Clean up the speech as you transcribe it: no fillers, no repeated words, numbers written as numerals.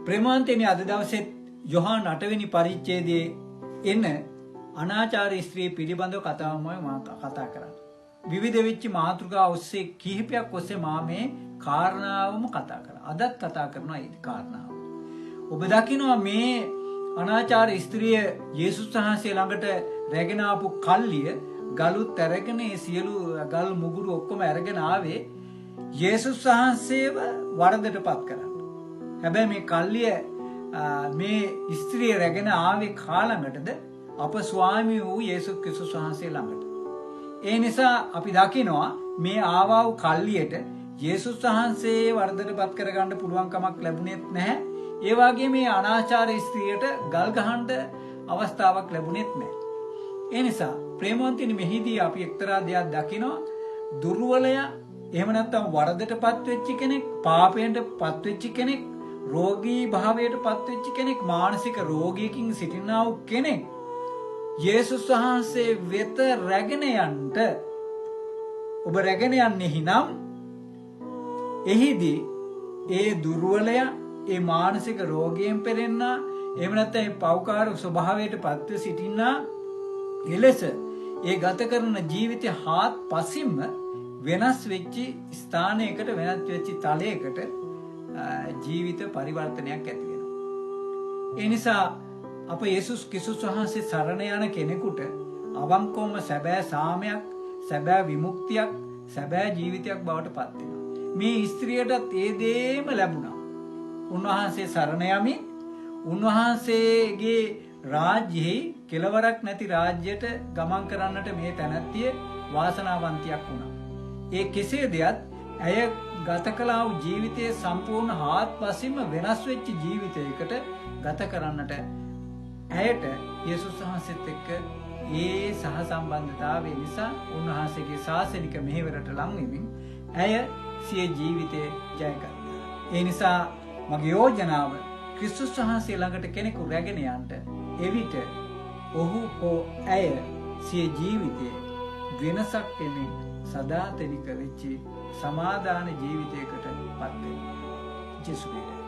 ප්‍රේමාන්තේනි අද දවසේ යොහාන් 8 වෙනි පරිච්ඡේදයේ එන අනාචාර ස්ත්‍රී පිළිබඳව කතාවමයි මම කතා කරන්නේ. විවිධ වෙච්ච මාතෘකා ඔස්සේ කිහිපයක් ඔස්සේ මා මේ කාරණාවම කතා කරා. අදත් කතා කරනවා ඒ කාරණාව. ඔබ දකිනවා මේ අනාචාර ස්ත්‍රිය යේසුස් වහන්සේ ළඟට රැගෙන ආපු කල්ලිය ගලුත් අරගෙන ඒ සියලු ගල් මුගුරු ඔක්කොම අරගෙන ආවේ යේසුස් වහන්සේව වරදටපත් කරන්න. හැබැයි මේ කල්ලිය මේ ස්ත්‍රිය රැගෙන ආවේ කාලඟටද අප ස්වාමී වූ යේසුස් ක්‍රිස්තුස් වහන්සේ ළඟට. ඒ නිසා අපි දකිනවා මේ ආවා වූ කල්ලියට යේසුස් වහන්සේ වරදටපත් කරගන්න පුළුවන් කමක් ලැබුණෙත් නැහැ. ඒ වගේ මේ අනාචාර ස්ත්‍රියට ගල් ගහන්න අවස්ථාවක් ලැබුණෙත් නැහැ. ඒ නිසා ප්‍රේමවන්තිනි මෙහිදී අපි එක්තරා දෙයක් දකිනවා. දුර්වලයා එහෙම නැත්නම් වරදටපත් වෙච්ච කෙනෙක්, පාපයෙන්ටපත් වෙච්ච කෙනෙක්, රෝගී භාවයටපත් වෙච්ච කෙනෙක්, මානසික රෝගියකින් සිටිනා වූ කෙනෙක් යේසුස් වහන්සේ වෙත රැගෙන යන්නට ඔබ රැගෙන යන්නේ නම් එහිදී ඒ දුර්වලයා, ඒ මානසික රෝගයෙන් පෙළෙන්නා, එහෙම නැත්නම් ඒ පෞකාර ස්වභාවයටපත් වෙ සිටිනා එලෙස ඒ ගත කරන ජීවිතය හාත්පසින්ම වෙනස් වෙච්ච ස්ථානයකට, වෙනස් වෙච්ච තලයකට ජීවිත පරිවර්තනයක් ඇති වෙනවා. ඒ නිසා අප යේසුස් ක්‍රිස්තුස් වහන්සේ සරණ යන කෙනෙකුට අවංකවම සැබෑ සාමයක්, සැබෑ විමුක්තියක්, සැබෑ ජීවිතයක් බවට පත් වෙනවා. මේ ස්ත්‍රියටත් ඒ දේම ලැබුණා. උන්වහන්සේ සරණ යමින් උන්වහන්සේගේ රාජ්‍යයේ කෙලවරක් නැති රාජ්‍යයට ගමන් කරන්නට මේ තැනැත්තිය වාසනාවන්තයක් වුණා. ඒ කෙසේ දෙයත් ඇය ගත කළා වූ ජීවිතයේ සම්පූර්ණ හාත්පසින්ම වෙනස් වෙච්ච ජීවිතයකට ගත කරන්නට ඇයට යේසුස් වහන්සේත් එක්ක ඒ සහසම්බන්ධතාවය නිසා උන්වහන්සේගේ ශාසනික මෙහෙවරට ලං වෙමින් ඇය සිය ජීවිතය ජය ගත්තා. ඒ නිසා මගේ යෝජනාව ක්‍රිස්තුස් වහන්සේ ළඟට කෙනෙකු රැගෙන යන්න එවිට ඔහු හෝ ඇය සිය ජීවිතයේ වෙනසක් වෙමින් සදාතනික වෙච්ච සමාදාන ජීවිතයකට පත් වෙනවා. ජේසුස්